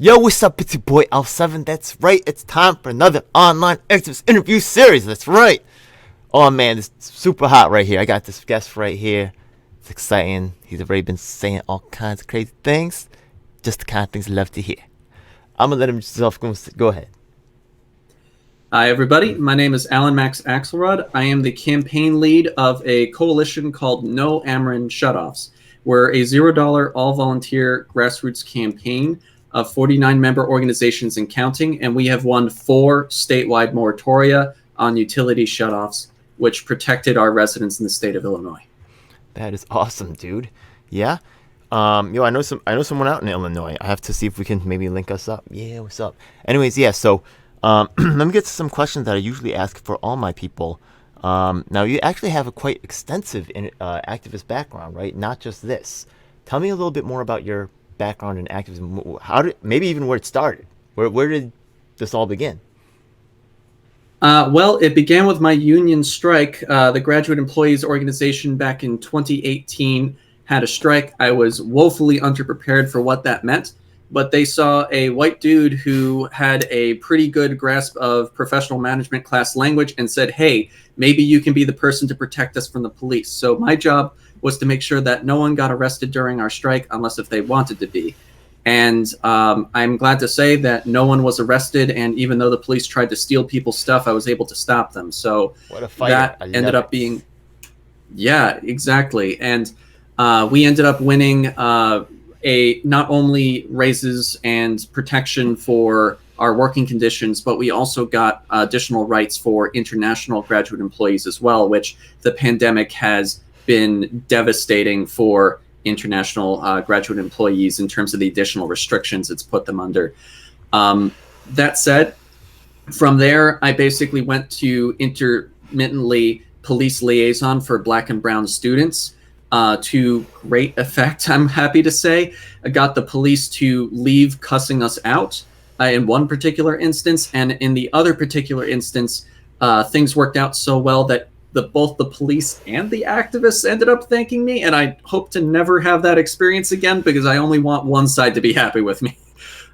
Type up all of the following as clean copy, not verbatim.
Yo, what's up? It's your boy Al7. That's right. It's time for another online activist interview series. That's right. Oh man, it's super hot right here. I got this guest right here. It's exciting. He's already been saying all kinds of crazy things. Just the kind of things I love to hear. I'm gonna let him himself go ahead. Hi everybody, my name is Allan Axelrod. I am the campaign lead of a coalition called No Ameren Shutoffs. We're a $0 all-volunteer grassroots campaign of 49 member organizations and counting, and we have won 4 statewide moratoria on utility shutoffs, which protected our residents in the state of Illinois. That is awesome, dude. Yeah. I know someone out in Illinois. I have to see if we can maybe link us up. Yeah, what's up? Anyways, yeah. So, let me get to some questions that I usually ask for all my people. Now, you actually have a quite extensive activist background, right? Not just this. Tell me a little bit more about your background in activism. Maybe even where it started. Where did this all begin? Well, it began with my union strike. The Graduate Employees Organization back in 2018 had a strike. I was woefully underprepared for what that meant, but they saw a white dude who had a pretty good grasp of professional management class language and said, hey, maybe you can be the person to protect us from the police. So my job was to make sure that no one got arrested during our strike unless if they wanted to be. And I'm glad to say that no one was arrested. And even though the police tried to steal people's stuff, I was able to stop them. So what a fighter. That ended up being, yeah, exactly. And we ended up winning not only raises and protection for our working conditions, but we also got additional rights for international graduate employees as well, which the pandemic has been devastating for international graduate employees in terms of the additional restrictions it's put them under. That said, from there, I basically went to intermittently police liaison for Black and brown students to great effect, I'm happy to say. I got the police to leave cussing us out in one particular instance, and in the other particular instance, things worked out so well that both the police and the activists ended up thanking me, and I hope to never have that experience again because I only want one side to be happy with me.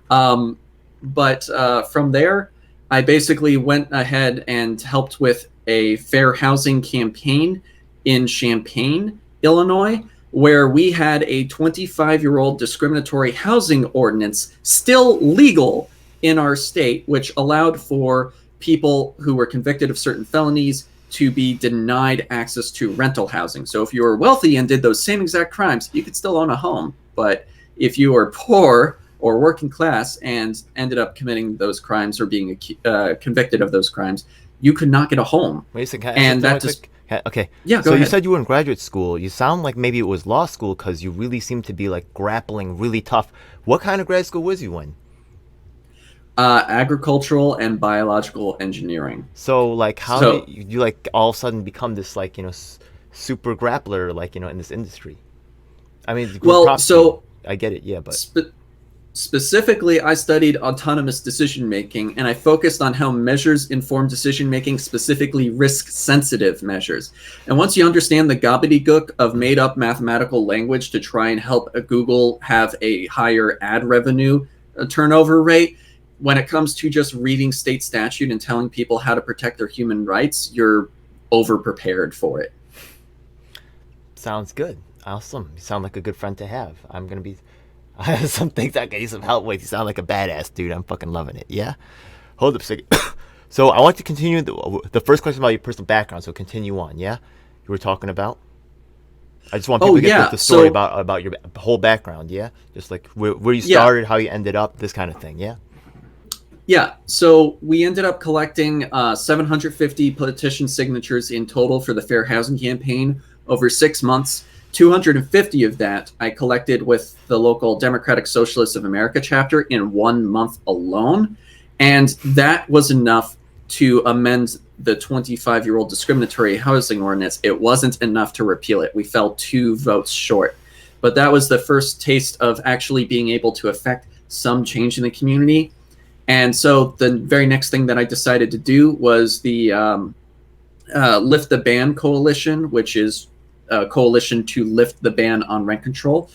But from there, I basically went ahead and helped with a fair housing campaign in Champaign, Illinois, where we had a 25-year-old discriminatory housing ordinance still legal in our state, which allowed for people who were convicted of certain felonies to be denied access to rental housing. So if you were wealthy and did those same exact crimes, you could still own a home. But if you were poor or working class and ended up committing those crimes or being convicted of those crimes, you could not get a home. Wait a second. And that just... Okay. Yeah, so ahead. You said you were in graduate school. You sound like maybe it was law school because you really seem to be like grappling really tough. What kind of grad school was you in? Agricultural and biological engineering. So like how did you like all of a sudden become this like, super grappler like, in this industry? I mean, well, so I get it. Yeah, but specifically, I studied autonomous decision-making, and I focused on how measures inform decision-making, specifically risk-sensitive measures. And once you understand the gobbledygook of made-up mathematical language to try and help Google have a higher ad revenue turnover rate, when it comes to just reading state statute and telling people how to protect their human rights, you're over-prepared for it. Sounds good. Awesome. You sound like a good friend to have. I'm going to be... some things I can use some help with. You sound like a badass dude. I'm fucking loving it. Yeah? Hold up a second. So I want to continue the first question about your personal background. So continue on, yeah? You were talking about? I just want people to get the story about your whole background, yeah? Just like where you started, how you ended up, this kind of thing, yeah? Yeah, so we ended up collecting 750 petition signatures in total for the Fair Housing Campaign over 6 months. 250 of that I collected with the local Democratic Socialists of America chapter in 1 month alone. And that was enough to amend the 25-year-old discriminatory housing ordinance. It wasn't enough to repeal it. We fell 2 votes short. But that was the first taste of actually being able to affect some change in the community. And so the very next thing that I decided to do was the Lift the Ban Coalition, which is a coalition to lift the ban on rent control.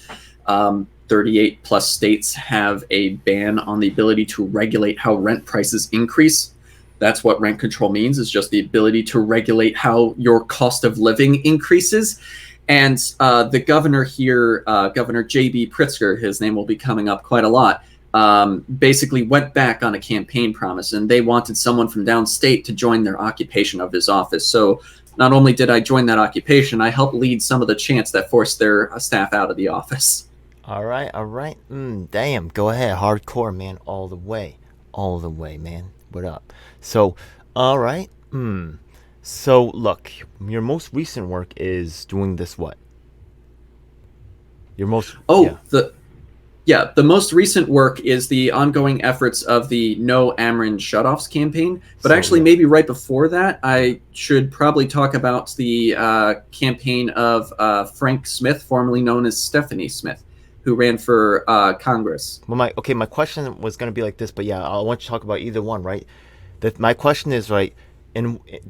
The 38 plus states have a ban on the ability to regulate how rent prices increase. That's what rent control means, is just the ability to regulate how your cost of living increases. And the governor here, Governor J.B. Pritzker, his name will be coming up quite a lot, basically went back on a campaign promise, and they wanted someone from downstate to join their occupation of his office. So not only did I join that occupation, I helped lead some of the chants that forced their staff out of the office. All right, all right. Damn, go ahead. Hardcore, man. All the way. All the way, man. What up? So, all right. So, look, your most recent work is doing this what? Your most... Oh, the most recent work is the ongoing efforts of the No Ameren Shutoffs campaign. But So, actually, yeah. maybe right before that, I should probably talk about the campaign of Frank Smith, formerly known as Stephanie Smith, who ran for Congress. Well, my question was going to be like this, but yeah, I want you to talk about either one, right? My question is, right,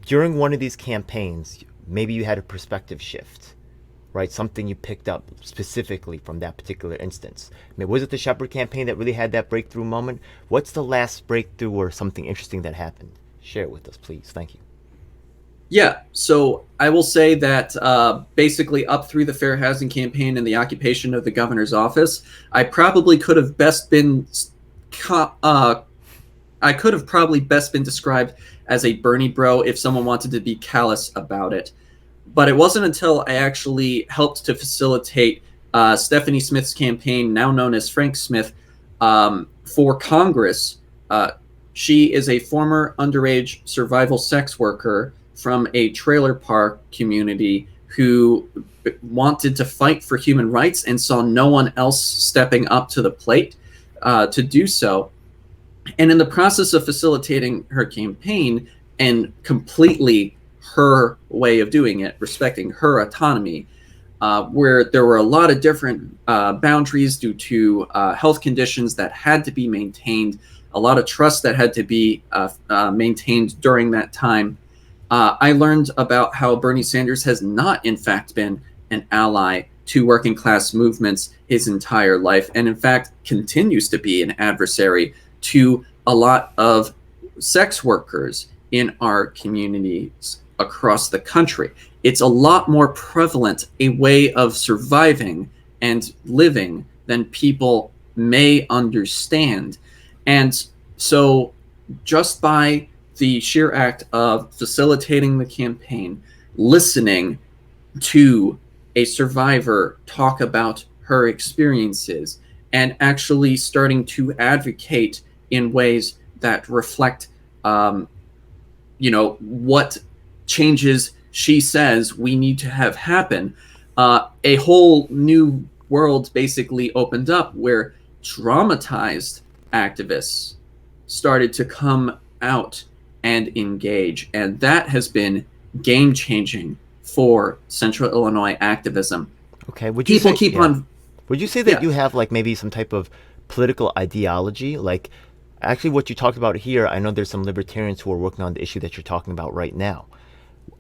during one of these campaigns, maybe you had a perspective shift, right? Something you picked up specifically from that particular instance. I mean, was it the Shepherd campaign that really had that breakthrough moment? What's the last breakthrough or something interesting that happened? Share it with us, please. Thank you. Yeah, so I will say that basically up through the fair housing campaign and the occupation of the governor's office, I probably could have best been I could have probably best been described as a Bernie bro if someone wanted to be callous about it. But it wasn't until I actually helped to facilitate Stephanie Smith's campaign, now known as Frank Smith, for Congress. She is a former underage survival sex worker from a trailer park community who wanted to fight for human rights and saw no one else stepping up to the plate to do so. And in the process of facilitating her campaign and completely her way of doing it, respecting her autonomy, where there were a lot of different boundaries due to health conditions that had to be maintained, a lot of trust that had to be maintained during that time. I learned about how Bernie Sanders has not, in fact, been an ally to working class movements his entire life, and in fact continues to be an adversary to a lot of sex workers in our communities across the country. It's a lot more prevalent a way of surviving and living than people may understand. And so just by the sheer act of facilitating the campaign, listening to a survivor talk about her experiences, and actually starting to advocate in ways that reflect, what changes she says we need to have happen, a whole new world basically opened up where traumatized activists started to come out and engage. And that has been game changing for Central Illinois activism. Okay. Would you say that Yeah. you have like maybe some type of political ideology? Like, actually, what you talked about here, I know there's some libertarians who are working on the issue that you're talking about right now.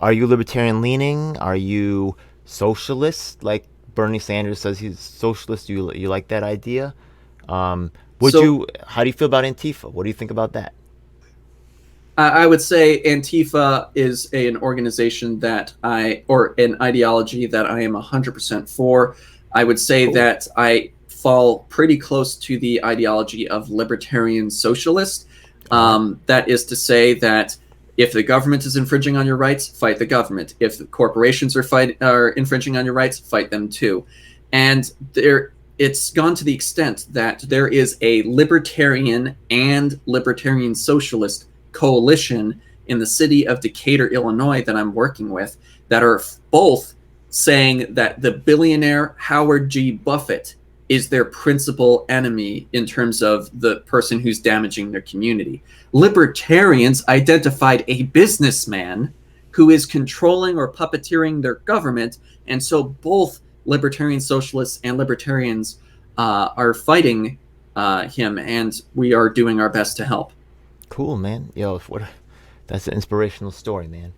Are you libertarian leaning? Are you socialist? Like Bernie Sanders says he's socialist. You like that idea? So How do you feel about Antifa? What do you think about that? I would say Antifa is an organization or an ideology that I am 100% for. I would say Cool. that I fall pretty close to the ideology of libertarian socialist. All right. That is to say that if the government is infringing on your rights, fight the government. If the corporations are infringing on your rights, fight them too. And it's gone to the extent that there is a libertarian and libertarian socialist coalition in the city of Decatur, Illinois, that I'm working with, that are both saying that the billionaire Howard G. Buffett is their principal enemy in terms of the person who's damaging their community. Libertarians identified a businessman who is controlling or puppeteering their government, and so both libertarian socialists and libertarians are fighting him, and we are doing our best to help. Cool, man. Yo, that's an inspirational story, man.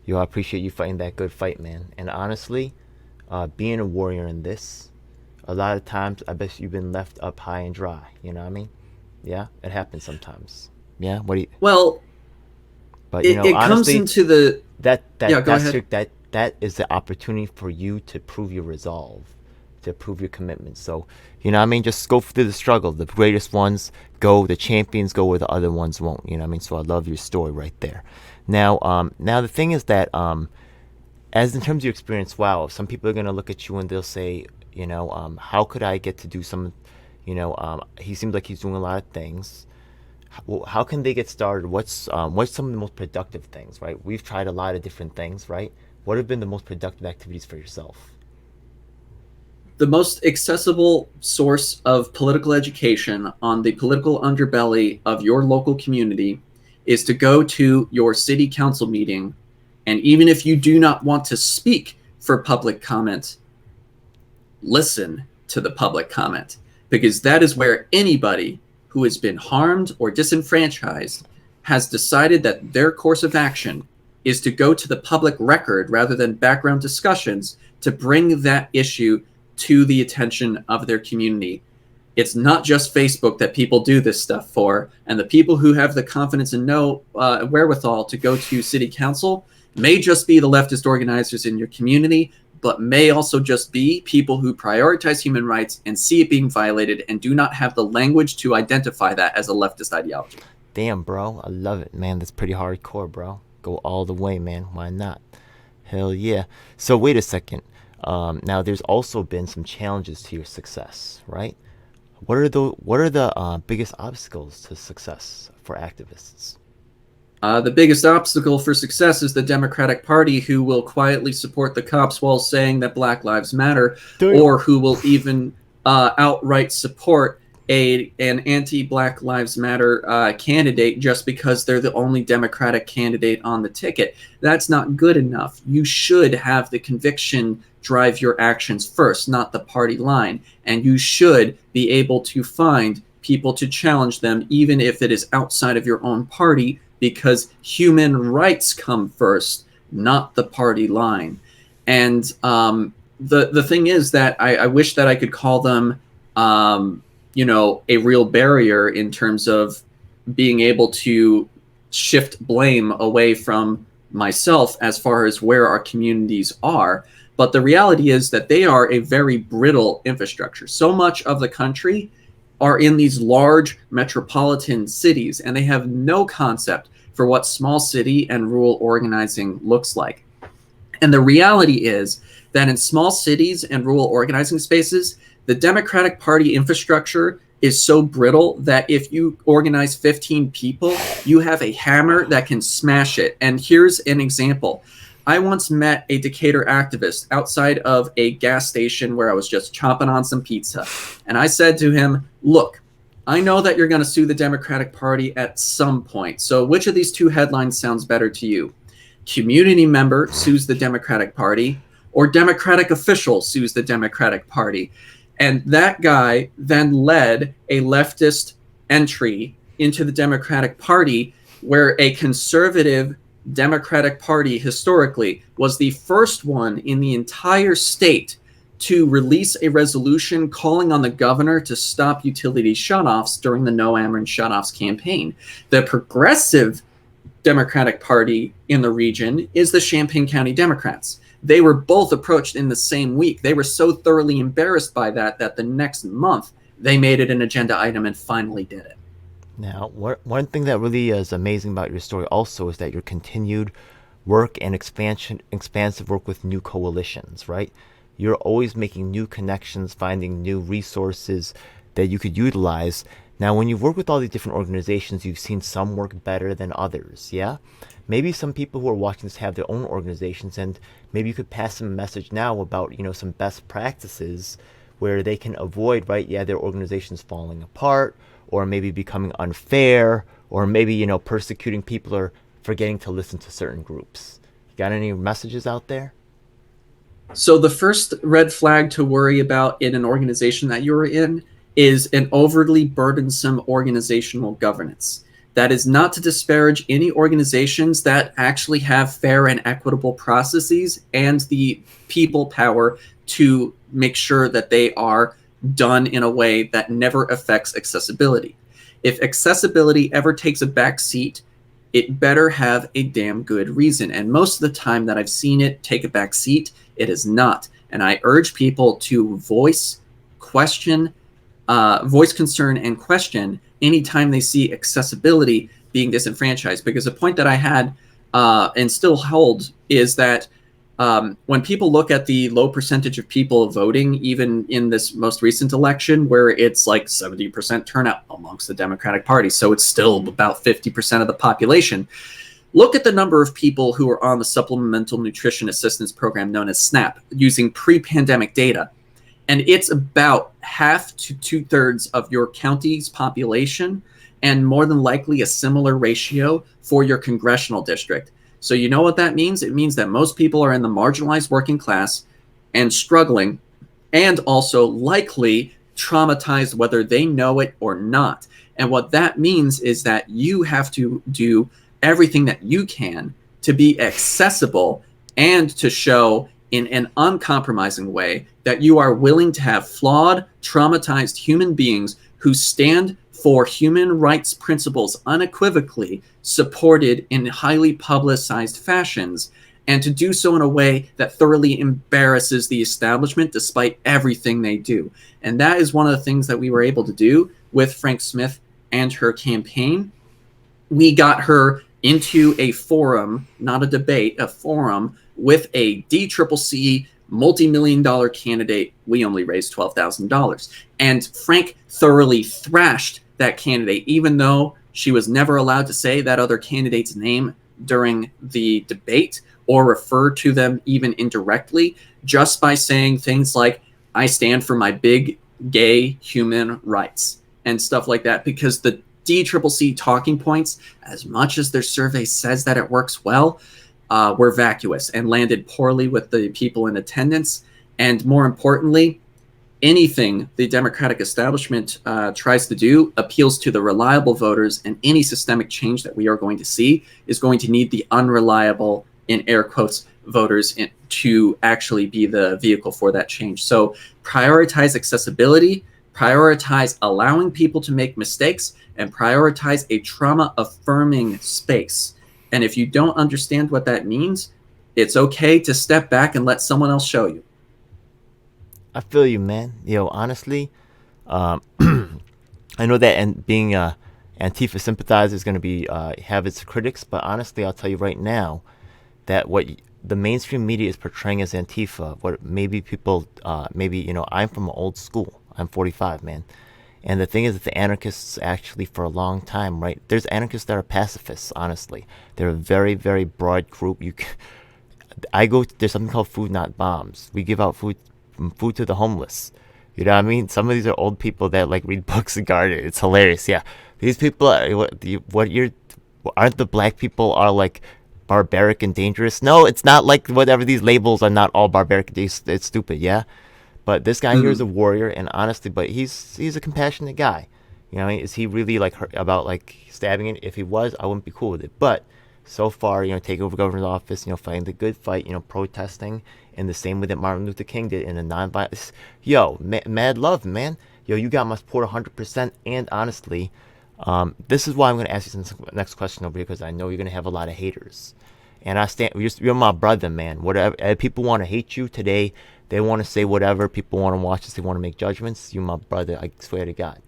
Yo, I appreciate you fighting that good fight, man. And honestly, being a warrior in this, a lot of times I bet you've been left up high and dry. You know what I mean? Yeah, it happens sometimes. Yeah. What do you? Well, But it comes honestly, into the that yeah. that Go that's ahead. your, that is the opportunity for you to prove your resolve, to prove your commitment. So you know what I mean, just go through the struggle. The greatest ones go, the champions go where the other ones won't. You know what I mean? So I love your story right there. Now the thing is that as in terms of your experience, wow, some people are gonna look at you and they'll say, how could I get to do some, he seems like he's doing a lot of things. Well, how can they get started? What's some of the most productive things, right? We've tried a lot of different things, right? What have been the most productive activities for yourself? The most accessible source of political education on the political underbelly of your local community is to go to your city council meeting. And even if you do not want to speak for public comment, listen to the public comment, because that is where anybody who has been harmed or disenfranchised has decided that their course of action is to go to the public record rather than background discussions to bring that issue to the attention of their community. It's not just Facebook that people do this stuff for, and the people who have the confidence and know wherewithal to go to city council may just be the leftist organizers in your community, but may also just be people who prioritize human rights and see it being violated and do not have the language to identify that as a leftist ideology. Damn, bro, I love it, man. That's pretty hardcore, bro. Go all the way, man. Why not? Hell yeah. So wait a second. Now there's also been some challenges to your success, right? What are the biggest obstacles to success for activists? The biggest obstacle for success is the Democratic Party, who will quietly support the cops while saying that Black Lives Matter, Damn. or who will even outright support an anti-Black Lives Matter candidate just because they're the only Democratic candidate on the ticket. That's not good enough. You should have the conviction drive your actions first, not the party line. And you should be able to find people to challenge them, even if it is outside of your own party, because human rights come first, not the party line. And the thing is that I wish that I could call them, a real barrier in terms of being able to shift blame away from myself as far as where our communities are. But the reality is that they are a very brittle infrastructure. So much of the country are in these large metropolitan cities, and they have no concept for what small city and rural organizing looks like. And the reality is that in small cities and rural organizing spaces, the Democratic Party infrastructure is so brittle that if you organize 15 people, you have a hammer that can smash it. And here's an example. I once met a Decatur activist outside of a gas station where I was just chomping on some pizza. And I said to him, look, I know that you're going to sue the Democratic Party at some point. So which of these two headlines sounds better to you? Community member sues the Democratic Party, or Democratic official sues the Democratic Party? And that guy then led a leftist entry into the Democratic Party, where a conservative Democratic Party historically was the first one in the entire state to release a resolution calling on the governor to stop utility shutoffs during the No Ameren Shutoffs campaign. The progressive Democratic Party in the region is the Champaign County Democrats. They were both approached in the same week. They were so thoroughly embarrassed by that the next month they made it an agenda item and finally did it. Now, one thing that really is amazing about your story also is that your continued work and expansive work with new coalitions, right? You're always making new connections, finding new resources that you could utilize. Now, when you've worked with all these different organizations, you've seen some work better than others, yeah? Maybe some people who are watching this have their own organizations, and maybe you could pass them a message now about, some best practices where they can avoid, right, their organization's falling apart, or maybe becoming unfair, or maybe, persecuting people or forgetting to listen to certain groups. You got any messages out there? So the first red flag to worry about in an organization that you're in is an overly burdensome organizational governance. That is not to disparage any organizations that actually have fair and equitable processes and the people power to make sure that they are done in a way that never affects accessibility. If accessibility ever takes a back seat, it better have a damn good reason. And most of the time that I've seen it take a back seat, it is not. And I urge people to voice concern and question anytime they see accessibility being disenfranchised. Because the point that I had and still hold is that when people look at the low percentage of people voting, even in this most recent election, where it's like 70% turnout amongst the Democratic Party, so it's still about 50% of the population. Look at the number of people who are on the Supplemental Nutrition Assistance Program known as SNAP using pre-pandemic data. And it's about half to 2/3 of your county's population, and more than likely a similar ratio for your congressional district. So you know what that means? It means that most people are in the marginalized working class and struggling, and also likely traumatized whether they know it or not. And what that means is that you have to do everything that you can to be accessible and to show in an uncompromising way that you are willing to have flawed, traumatized human beings who stand for human rights principles unequivocally, supported in highly publicized fashions, and to do so in a way that thoroughly embarrasses the establishment despite everything they do. And that is one of the things that we were able to do with Frank Smith and her campaign. We got her into a forum, not a debate, a forum with a DCCC multi-million-dollar candidate. We only raised $12,000. And Frank thoroughly thrashed that candidate, even though she was never allowed to say that other candidate's name during the debate or refer to them even indirectly, just by saying things like, I stand for my big gay human rights and stuff like that, because the DCCC talking points, as much as their survey says that it works well, were vacuous and landed poorly with the people in attendance. And more importantly, anything the Democratic establishment tries to do appeals to the reliable voters, and any systemic change that we are going to see is going to need the unreliable, in air quotes, voters to actually be the vehicle for that change. So prioritize accessibility, prioritize allowing people to make mistakes, and prioritize a trauma-affirming space. And if you don't understand what that means, it's okay to step back and let someone else show you. I feel you, man. Honestly, I know that, and being a Antifa sympathizer is going to be have its critics, but honestly, I'll tell you right now that what the mainstream media is portraying as Antifa, what maybe people, I'm from an old school. I'm 45, man. And the thing is that the anarchists actually, for a long time, right? There's anarchists that are pacifists, honestly. They're a very, very broad group. There's something called Food Not Bombs. We give out food to the homeless. You know what I mean? Some of these are old people that like read books and garden. It's hilarious. Yeah. These people aren't the black people are like barbaric and dangerous? No, it's not like whatever these labels are not all barbaric. It's stupid. Yeah. But this guy here is a warrior, and honestly, but he's a compassionate guy. Is he really like about like stabbing it? If he was, I wouldn't be cool with it. But so far, taking over governor's office, fighting the good fight, protesting in the same way that Martin Luther King did in a non-violent. Mad love, man. You got my support 100%. And honestly, this is why I'm going to ask you the next question over here, because I know you're going to have a lot of haters. And you're my brother, man. Whatever people want to hate you today, they want to say whatever. People want to watch this. They want to make judgments. You're my brother. I swear to God.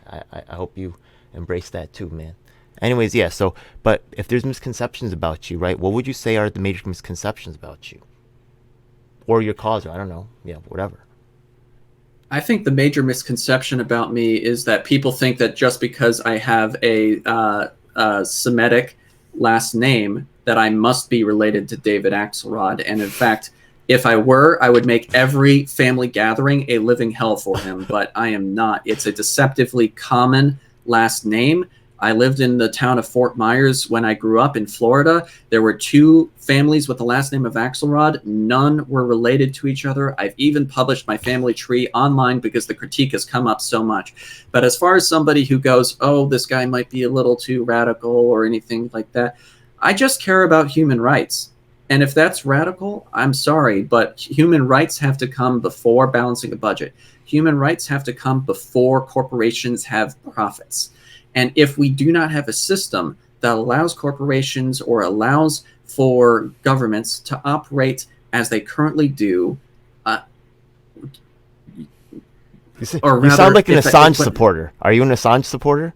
I hope you embrace that too, man. Anyways, yeah. So, but if there's misconceptions about you, right? What would you say are the major misconceptions about you, or your cause? Or I don't know. Yeah, whatever. I think the major misconception about me is that people think that just because I have a Semitic last name, that I must be related to David Axelrod. And in fact, if I were, I would make every family gathering a living hell for him, but I am not. It's a deceptively common last name. I lived in the town of Fort Myers when I grew up in Florida. There were 2 families with the last name of Axelrod. None were related to each other. I've even published my family tree online because the critique has come up so much. But as far as somebody who goes, oh, this guy might be a little too radical or anything like that, I just care about human rights. And if that's radical, I'm sorry, but human rights have to come before balancing a budget. Human rights have to come before corporations have profits. And if we do not have a system that allows corporations or allows for governments to operate as they currently do, you sound like an Assange supporter. Are you an Assange supporter?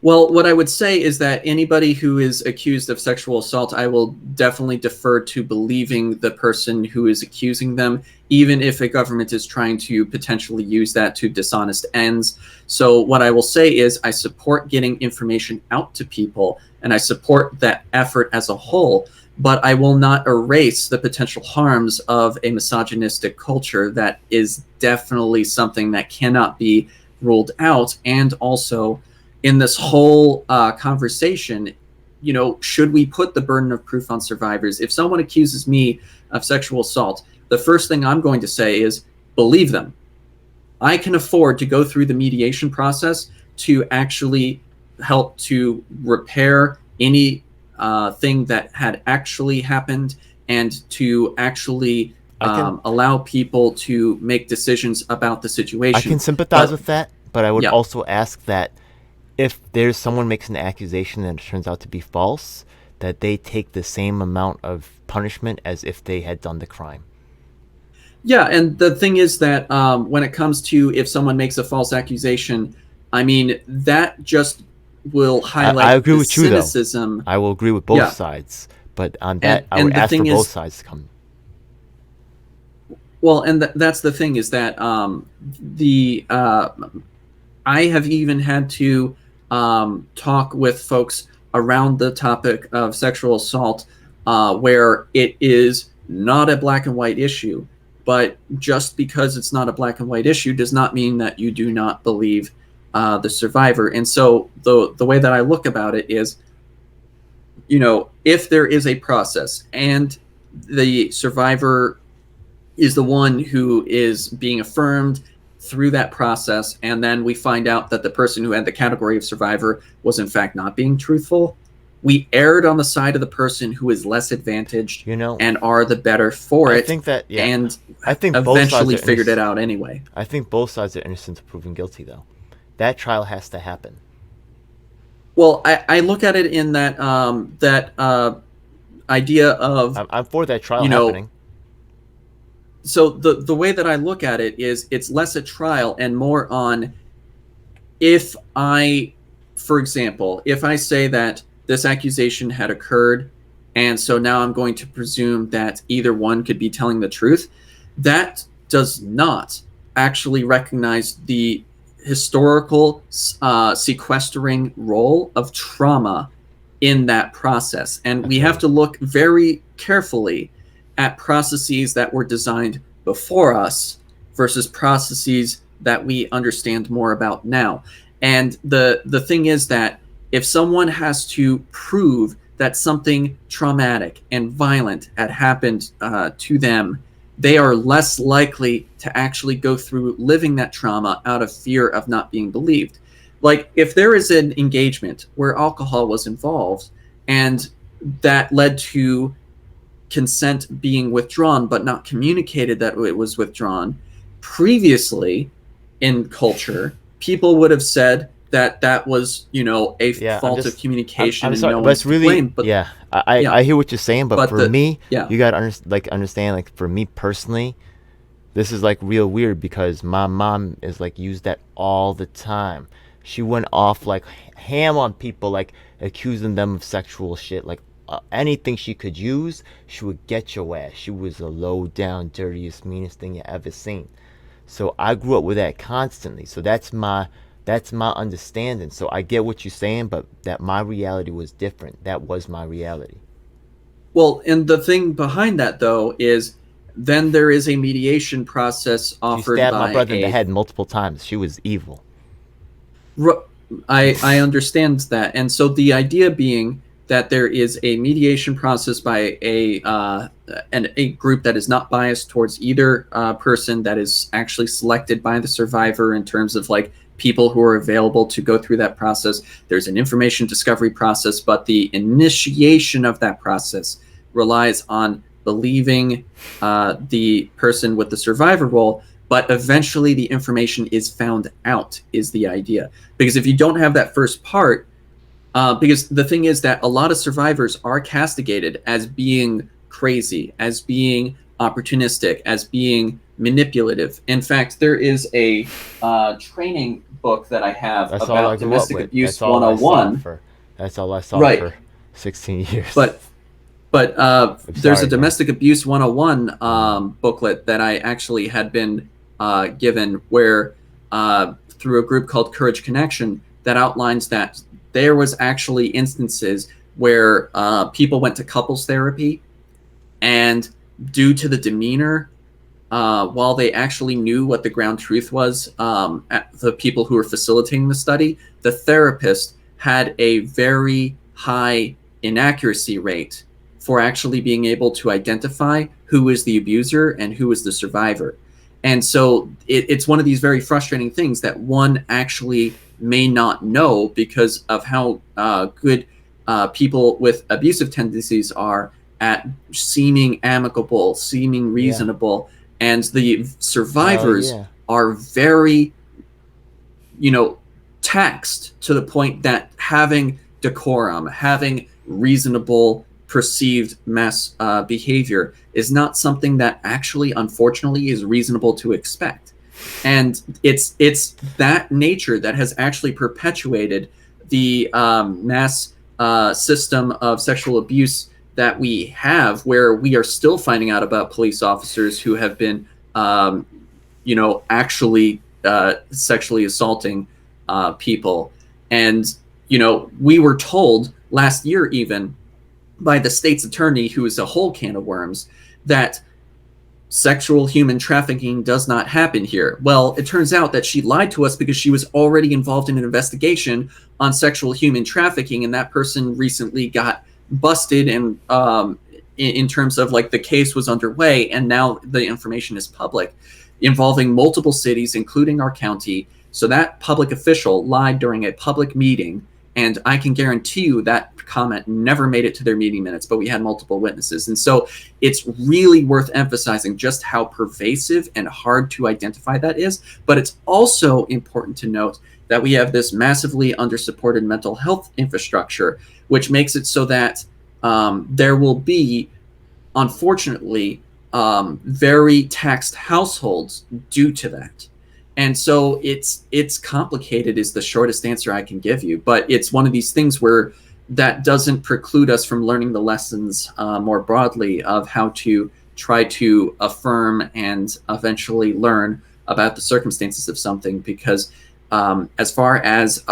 Well, what I would say is that anybody who is accused of sexual assault, I will definitely defer to believing the person who is accusing them, even if a government is trying to potentially use that to dishonest ends. So what I will say is I support getting information out to people, and I support that effort as a whole, but I will not erase the potential harms of a misogynistic culture that is definitely something that cannot be ruled out. And also, in this whole conversation, you know, should we put the burden of proof on survivors? If someone accuses me of sexual assault, the first thing I'm going to say is believe them. I can afford to go through the mediation process to actually help to repair any thing that had actually happened, and to actually allow people to make decisions about the situation. I can sympathize with that, but I would also ask that if there's someone makes an accusation and it turns out to be false, that they take the same amount of punishment as if they had done the crime. Yeah, and the thing is that when it comes to if someone makes a false accusation, I mean, that just will highlight I agree with cynicism. You, though. I will agree with both sides, but on that, I would ask for both sides to come. Well, and that's the thing is that I have even had to talk with folks around the topic of sexual assault where it is not a black and white issue. But just because it's not a black and white issue does not mean that you do not believe the survivor. And so the way that I look about it is, you know, if there is a process and the survivor is the one who is being affirmed through that process, and then we find out that the person who had the category of survivor was in fact not being truthful, we erred on the side of the person who is less advantaged, you know, and are the better for it. I think that, and I think eventually figured it out anyway. I think both sides are innocent of proven guilty, though. That trial has to happen. Well, I look at it in that idea of I'm for that trial happening. So the way that I look at it is it's less a trial and more on if I, for example, if I say that this accusation had occurred, and so now I'm going to presume that either one could be telling the truth, that does not actually recognize the historical sequestering role of trauma in that process. And we have to look very carefully at processes that were designed before us versus processes that we understand more about now. And the thing is that if someone has to prove that something traumatic and violent had happened to them, they are less likely to actually go through living that trauma out of fear of not being believed. Like if there is an engagement where alcohol was involved and that led to consent being withdrawn but not communicated that it was withdrawn, previously in culture, people would have said that that was, you know, a fault of communication. I'm and sorry, no but it's really, blame, but, I hear what you're saying, but for me, you gotta understand, like for me personally, this is like real weird because my mom is like used that all the time. She went off like ham on people, like accusing them of sexual shit, like anything she could use, she would get your ass. She was the low down, dirtiest, meanest thing you ever seen. So I grew up with that constantly. So that's my understanding. So I get what you're saying, but that my reality was different. That was my reality. Well, and the thing behind that though is then there is a mediation process offered by my brother in the head multiple times. She was evil. I understand that, and so the idea being that there is a mediation process by a group that is not biased towards either person, that is actually selected by the survivor in terms of like people who are available to go through that process. There's an information discovery process, but the initiation of that process relies on believing the person with the survivor role, but eventually the information is found out, is the idea. Because if you don't have that first part, because the thing is that a lot of survivors are castigated as being crazy, as being opportunistic, as being manipulative. In fact, there is a training book that I have That's all I about grew up domestic with. abuse That's all I saw 101. for. That's all I saw Right. for 16 years. But there's sorry, a domestic abuse 101 booklet that I actually had been given, where through a group called Courage Connection, that outlines that there was actually instances where people went to couples therapy, and due to the demeanor, while they actually knew what the ground truth was, the people who were facilitating the study, the therapist had a very high inaccuracy rate for actually being able to identify who is the abuser and who is the survivor. And so it's one of these very frustrating things that one actually may not know because of how good people with abusive tendencies are at seeming amicable, seeming reasonable. Yeah. And the survivors are very, taxed to the point that having decorum, having reasonable perceived mass behavior is not something that actually, unfortunately, is reasonable to expect. And it's that nature that has actually perpetuated the mass system of sexual abuse that we have, where we are still finding out about police officers who have been, actually sexually assaulting people. And, we were told last year even by the state's attorney, who is a whole can of worms, that sexual human trafficking does not happen here. Well, it turns out that she lied to us because she was already involved in an investigation on sexual human trafficking, and that person recently got busted, and in terms of like the case was underway, and now the information is public, involving multiple cities, including our county. So that public official lied during a public meeting, and I can guarantee you that comment never made it to their meeting minutes, but we had multiple witnesses. And so it's really worth emphasizing just how pervasive and hard to identify that is. But it's also important to note that we have this massively under-supported mental health infrastructure, which makes it so that there will be, unfortunately, very taxed households due to that. And so it's complicated is the shortest answer I can give you. But it's one of these things where that doesn't preclude us from learning the lessons more broadly of how to try to affirm and eventually learn about the circumstances of something. Because as far as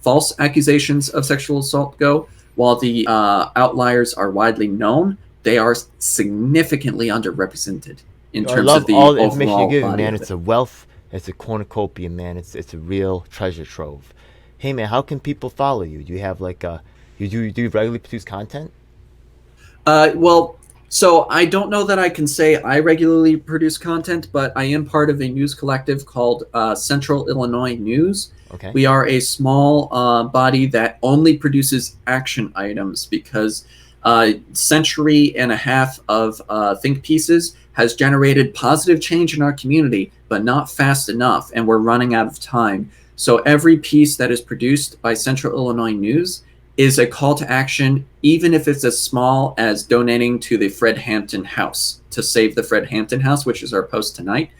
false accusations of sexual assault go, while the outliers are widely known, they are significantly underrepresented in terms of the all the overall information you give, body man. of It's it. a wealth. It's a cornucopia, man. It's a real treasure trove. Hey, man, how can people follow you? Do you have like do you regularly produce content? Well, so I don't know that I can say I regularly produce content, but I am part of a news collective called Central Illinois News. Okay. We are a small body that only produces action items because century and a half of think pieces has generated positive change in our community, but not fast enough, and we're running out of time. So every piece that is produced by Central Illinois News is a call to action, even if it's as small as donating to the Fred Hampton House to save the Fred Hampton House, which is our post tonight.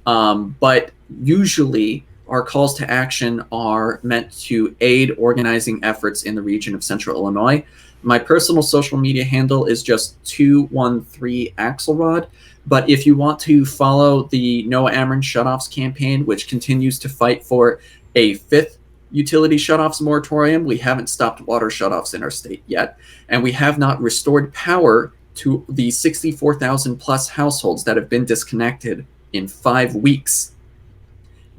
But usually our calls to action are meant to aid organizing efforts in the region of Central Illinois. My personal social media handle is just 213 Axelrod. But if you want to follow the No Ameren Shutoffs campaign, which continues to fight for a fifth utility shutoffs moratorium, we haven't stopped water shutoffs in our state yet, and we have not restored power to the 64,000 plus households that have been disconnected in 5 weeks.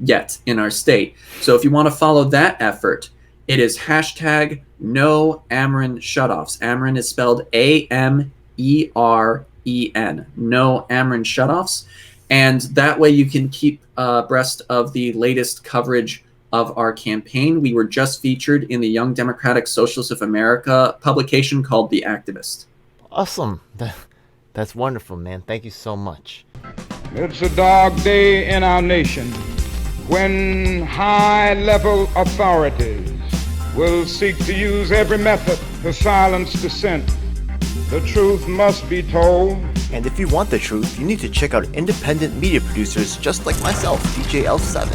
yet in our state. So if you want to follow that effort, it is hashtag no Ameren shutoffs. Ameren is spelled AMEREN, no Ameren shutoffs. And that way you can keep abreast of the latest coverage of our campaign. We were just featured in the Young Democratic Socialists of America publication called The Activist. Awesome. That's wonderful, man. Thank you so much. It's a dark day in our nation when high-level authorities will seek to use every method to silence dissent. The truth must be told. And if you want the truth, you need to check out independent media producers just like myself, DJ L7.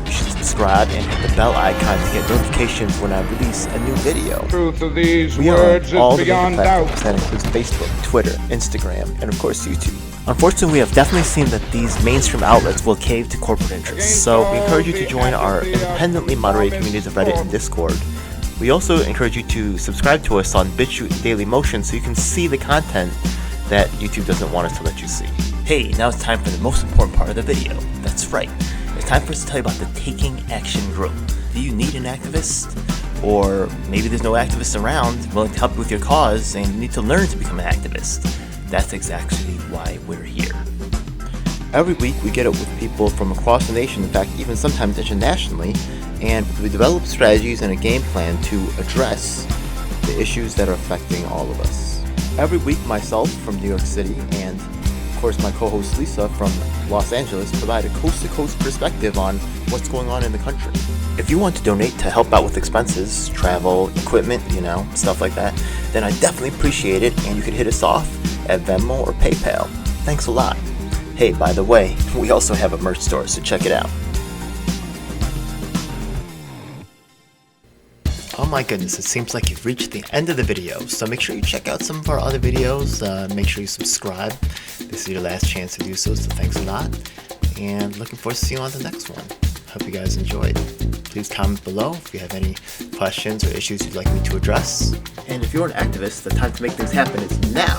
You should subscribe and hit the bell icon to get notifications when I release a new video. The truth of these We words are on all is the beyond major doubt. platforms. That includes Facebook, Twitter, Instagram, and of course YouTube. Unfortunately, we have definitely seen that these mainstream outlets will cave to corporate interests, so we encourage you to join our independently moderated communities of Reddit and Discord. We also encourage you to subscribe to us on BitChute and Dailymotion so you can see the content that YouTube doesn't want us to let you see. Hey, now it's time for the most important part of the video. That's right. It's time for us to tell you about the Taking Action Group. Do you need an activist? Or maybe there's no activists around willing to help you with your cause and you need to learn to become an activist. That's exactly why we're here. Every week we get up with people from across the nation, in fact even sometimes internationally, and we develop strategies and a game plan to address the issues that are affecting all of us. Every week myself from New York City and of course my co-host Lisa from Los Angeles provide a coast-to-coast perspective on what's going on in the country. If you want to donate to help out with expenses, travel, equipment, stuff like that, then I definitely appreciate it, and you can hit us off at Venmo or PayPal. Thanks a lot. Hey, by the way, we also have a merch store, so check it out. Oh my goodness, it seems like you've reached the end of the video, so make sure you check out some of our other videos. Make sure you subscribe. This is your last chance to do so thanks a lot. And looking forward to seeing you on the next one. Hope you guys enjoyed. Please comment below if you have any questions or issues you'd like me to address. And if you're an activist, the time to make things happen is now.